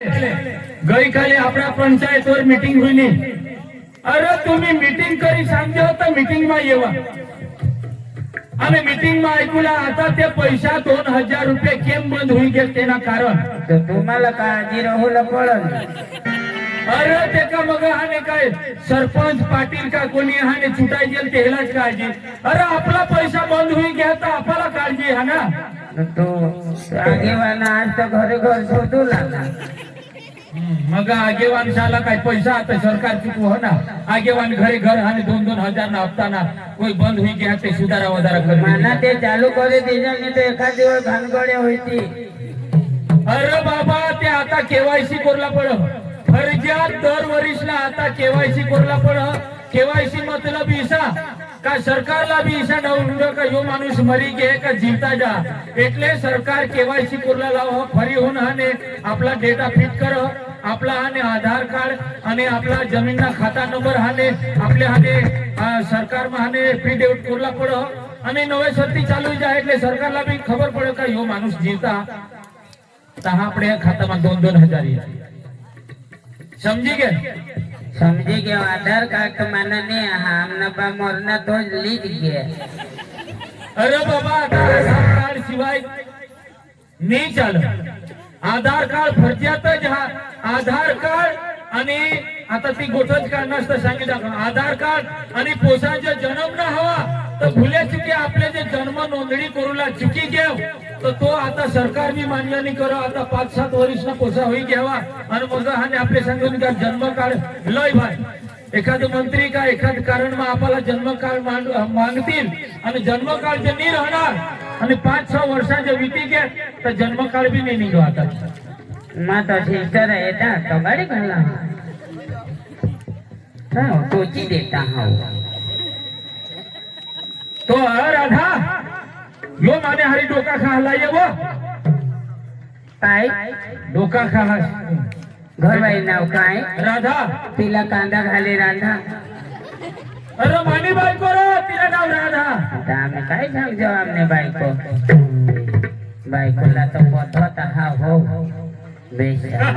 गई काले अपना पंचायत और मीटिंग हुई नहीं। अरे तुम्ही मीटिंग करी सांगते होता मीटिंग में येवा आम्ही मीटिंग में ऐकूला आता ते पैसा 2000 रुपये केम बंद हुई गेल तेना कारण तर तुम्हाला काळजी राहूला पडल। अरे ते का मग हाने काय सरपंच पाटील का कोणी हाने छुटाई गेल तेलाच काळजी। अरे आपला पैसा बंद हुई गया तर आपला काळजी है ना। तो आगेवाना आज तर घरे घर शोधू लागला। मग आगेवान शाला काय पैसा आता सरकार चुकू हो ना। आगेवान घरे घर आणि 2-2 हजार ना हप्ता ना कोई बंद हुई गया ते सुधारा वधारा कर माना ते चालू करे दिजा ने तो एखाद दिवस भानगडे होती। अरे बाबा ते आता केवायसी करला पड फरजियात दर वर्षला आता केवायसी करला पड। केवायसी मतलब ईसा का सरकारला भी ईसा नवडा का यो माणूस मरी गे का जीवता जा એટલે सरकार केवायसी करला लाव फरी होऊन हाने आपला डेटा फिट कर आपला हाने आधार कार्ड आणि आपला जमीनना खाता नंबर हाने आपले हाने सरकार में हाने एफिडेविट करला पड आणि नवे सरती चालू जाय એટલે सरकारला भी खबर पडे का यो माणूस जीवता तहा आपल्या खात्याમાં 2-2 हजार येते। समझी गए समझी गए। आधार कार्ड तो माना नहीं हमने बा मरना तो लीज गए। अरे बाबा आधार कार्ड शिवाय नहीं चाल। आधार कार्ड फरजियातच हा आधार कार्ड आणि आता ती गोठच काढणार तर सांगितलं आधार कार्ड आणि पोसांचा जन्म ना हवा तर भुले चुकी आपले जे जन्म नोंदणी करूला चुकी घेव तर तो आता सरकार भी मान्य नहीं करो। आता 5-7 वर्ष ना पोसा होई घ्यावा आणि मग हाने आपले सांगून का जन्म कार्ड लय भाई एखाद मंत्री का एखाद कारण में आपला जन्म कार्ड मागतील आणि जन्म कार्ड जे नहीं राहणार आणि 5-6 वर्षाचे वीती गे तर जन्म कार्ड भी नहीं निघो। आता माता सिस्टर है ना तो गाड़ी घाला हां सोची देता हूं तो राधा यो माने हरी डोका खाला ये वो काय डोका खाला घर बाई नाव काय राधा तिला कांदा घाले राधा। अरे मानी बायको रो तिला नाव राधा। आता आम्ही काय सांगतो आमने बायको बायकोला तो पथवता हा हो बेशा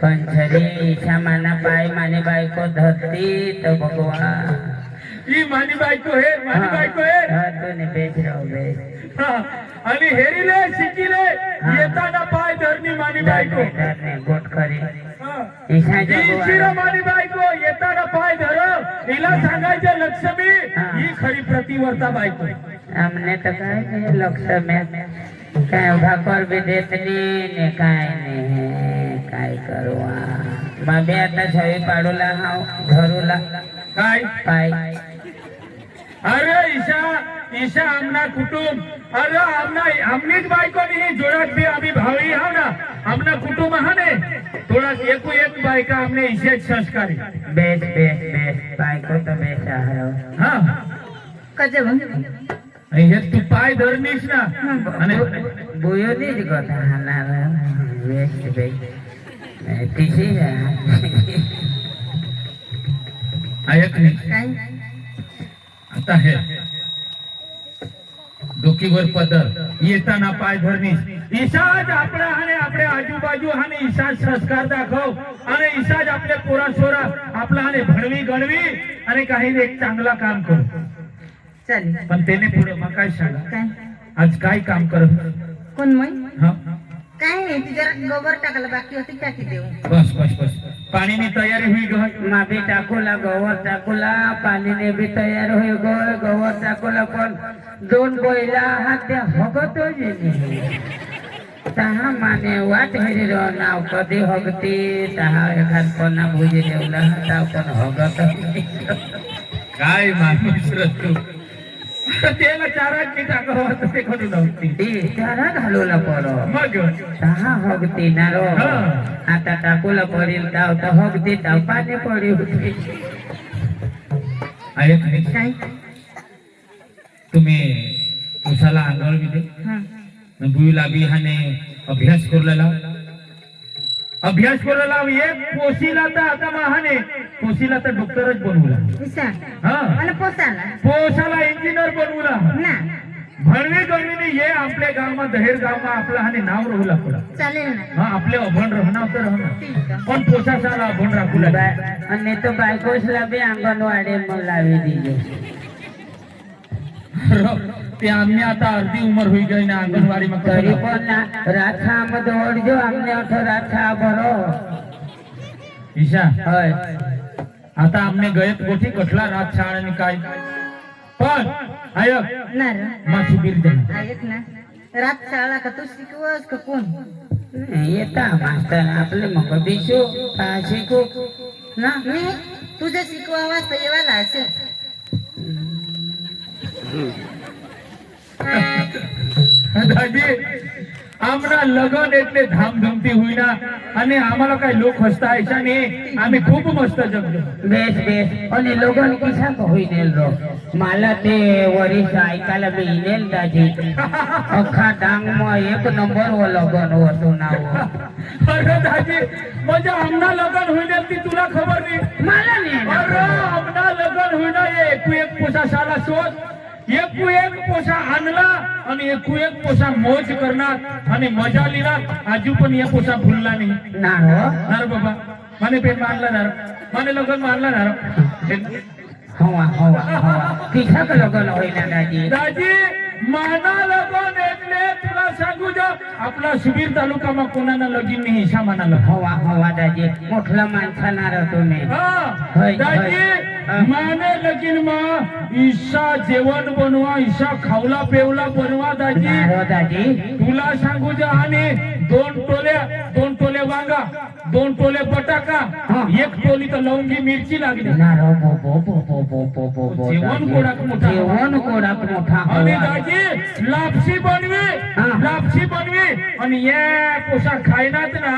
कंचरी ईशा माना पाय माने बायको धरती तो भगवान ई मानी बायको है मानी बायको है हां तूने बेच रहो बेच आणि हेरीले शिकीले येताना पाय धरणी मानी बायको धरणे गोट खरी ईशाची शिरो मानी बायको येताना पाय धर हिला सांगायचे लक्ष्मी ही खरी प्रतिवर्ता बायको। हमने तो काय लक्ष्मी काय भाकर भी देतनी ने काय ने काय करवा बाबे आता छवी पाडूला हाव धरूला काय पाय। अरे ईशा ईशा आमना कुटुंब अरे आमना आमनीच बायको नहीं जोड़ात भी आम्ही भावी हाव ना आमना कुटुंब हाने थोड़ा एक बायका हमने इसे संस्कारी बेस बेस बेस बायको तो बेस आहे। हां कजे हे तू पाय धरणीस ना आणि बोयो नीच कथा हाना बेस बेस तिसी ऐक नाही काय आता हे डोकीवर पदर येताना पाय धरणीस ईशाज आपल्या हाने आपल्या आजूबाजू हाने ईशाज संस्कार दाखव आणि ईशाज आपले पोरा सोरा आपला हाने भणवी गणवी आणि काही एक चांगला काम कर चालेल। पण त्याने पुढे मग काय सांगा काय आज काय काम कर कोण मग हा काय नाही ती जरा गोबर टाकायला बाकी होती टाकी देऊ। बस बस बस पाणीनी तयारी हुई ग माबी टाकूला गवत टाकूला पाणीने भी तयार होई गय गवत टाकूला पण 2 बैला हात त्या हगतो जे तहा माने वाट हेरी रो नाव कधी हगती तहा एखाद कोणा भुजी देवला हाताव पण हगत काय माणूस रतू त्याला चाराची टाकावं तर ते करू नव्हती ती चारा घालूला पडो मग तहा हगती ना रो आता टाकूला पडेल ताव तर हगती ताव पाणी पडी होती। ऐक नाही काय तुम्ही उसाला आंधळ विदे बुईला बी हाने अभ्यास करलेला एक पोशीला तर आता महाने पोशीला तर डॉक्टरच बनवला विसा हा मला पोसाला पोसाला इंजिनियर बनवला ना भणवी गणवीने ये आपल्या गावમાં दहेर गावમાં आपलं हाने नाव राहू लागलं चालेल ना हा आपले अभण राहणार तर राहणार ठीक आहे पण पोसासाला अभण राखू लागला અને તો બાયકોસલા બી આંગણવાડી માં લાવી દીધો ते आम्ही आता अर्धी उमर होई गई ना अंगणवाडीમાં તરી પણ રાછા માં દોડજો અમને અઠો રાછા ભરો ईशा હોય आता आमने गयत गोठी कठला रात शाळेने काय पण आयक ना रे मासू बीर दे ऐक ना रात शाळा का तू शिकवस का कोण येता मास्तर आपले मग बिशू शिकू ना मी तुझ्या शिकवा वाजता येवाला असेल दादी आमना लगन એટલે धामधूमती होईना आणि आम्हाला काय लोक हसता ऐशाने आम्ही खूप मस्त जगलो बेस बेस आणि लोगन कसा होईनेल रो मला ते वरीस ऐकायला मी इनेल दाजी अख्खा डांग मग एक नंबर व लगन होतो नाव अरे दादी म्हणजे आमना लगन होईना ती तुला खबर नाही मला नाही अरे आमना लगन होईना एक पोसा शाला शोध एक पोसा आणला आणि एक पोसा मौज करणार आणि मजा लिहिणार आजू पण या पोसा भुलला नाही ना हो नार बाबा माने पेट मारला नार माने लगन मारला नार हवा हवा हवा किसा का लगन होईना दाजी दाजी माना लगन એટલે तुला सांगू जा आपला शिबीर तालुकाમાં कोणाला लगीन नाही ईशा मानाला हवा हवा दाजी मोठला माणसा नार तुम्ही हा होय, दाजी माने लगीन मा ईशा जेवण बनवा ईशा खावला पेवला बनवा दाजी नारो दाजी तुला सांगू जा आणि 2 टोले वांगा 2 टोले बटाका हा. 1 टोली तर लवंगी मिरची लागली नारो बो बो बो बो बो बो बो बो जेवण कोडाक मोठा जेवण कोडाक मोठा आणि हवा दाजी लापशी हा. बनवी आणि या पोसा खायनात ना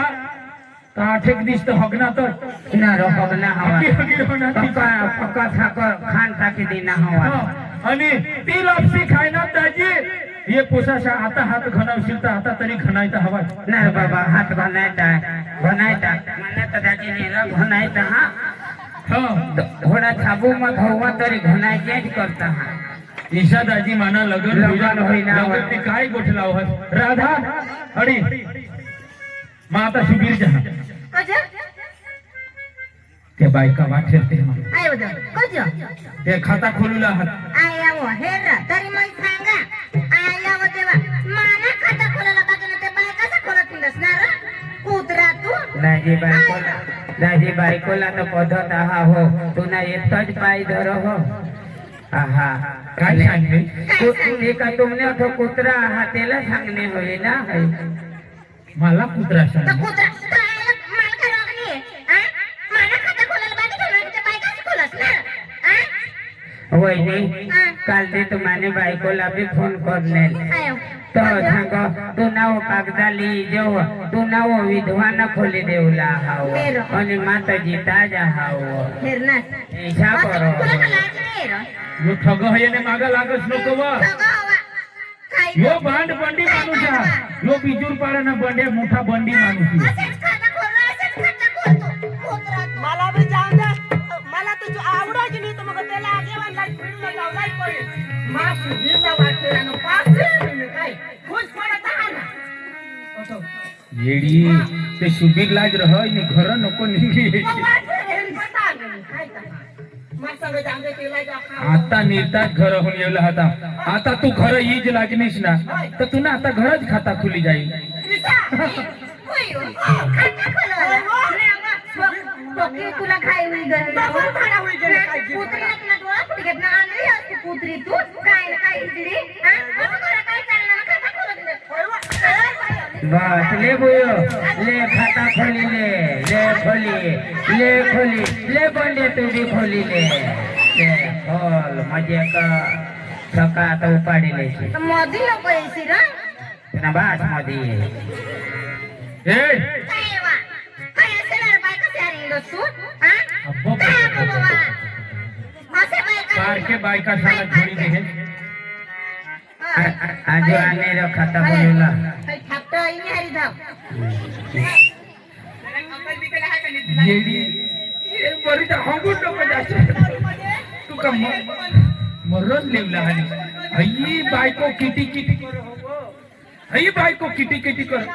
तर 8 एक दिवस तर हगनात नारो हगना हवा हगी हगी होणार ती. पक्का पक्का साखर खान टाकी देना हवा हा. आणि ती लापशी खायनात दाजी हे पोसाशा आता हात घणावशील तर आता तरी घणायचा हवा नाही बाबा हात घालायचा घालायचा मला तर दाजी नेला घालायचा हा हा थोडा साबू मग हवा तरी घालायचेच करता हा ईशा दाजी माना लगन लगन होईना. लगन ते काय गोठला होत राधा अडी मग आता शिबीर जा कजा ते बायका वाटेल ते आय उद्या कजा ते खाता खोलूला हात आया वो हेरा तरी मग सांगा आया वो तेव्हा माना खाता खोलायला बाकी ना ते बाय कसा खोलत नसणार कुत्रा तू दाजी बायकोला तर पद्धत आहा हो तुला एकच पाय धर हो आहा काय सांगले कुत्री का तुमने तो कुत्रा आहा त्याला सांगणे होईल ना मला कुत्रा तर सांग कुत्रा काय माल करावं नाही माना खाता खोलायला बाकी ना ते बाय कसा खोलत ना वहिनी काल ते तुम्हाला बायकोला बी फोन करले आयो तो सांग तू नाव कागदाली जेव तू नाव विधवाना खोली देऊला हाव आणि माताजी ताजा हाव हेरना ईशा तुला का बरोबर लाज नाही रे यो ठग हयने मागा लागस नको वा सगळं काय यो बांड बंडी माणूस हा यो बिजूर पाडाना बंड्या मोठा बंडी माणूस आहे. असेच खाता खोलला असेच खाता खोलतो कुत्रा मला बी जाऊ दे मला तुझी आवडायची नाही तर मग त्याला आगेवान लाईट फिरून लावलाय पडेल मास दिला वाटला ना पास काय खुश पडत आहे ना येडी ते सुबीर लाज रह नि घर नको निघी आता निर्तात घर होऊन येवला होता आता तू घर ईज लागलीस ना तर तू ना आता घरच खाता खुली जाईल तुला खाय होई कुत्री तू काय ना काय इकडे काय चालणार खाता खोलत बस ले बुयो ले खाता खोली ले खोली ले बंडे तू भी खोली ले खोल मजे का सका आता उपाडी ले मोदी नको येशील ना बास मोदी ए काय असेल बाय कसे आले तू अब्बो असे बाय बारके बायका साला छोडी दे आज आने रो खाता बोलला ठाकटा इने हरी धाव येडी ये बरी तर हंगून नको जायचं तू का मरण लेवला हानी हई बायको किटी किटी कर हई बायको किटी किटी कर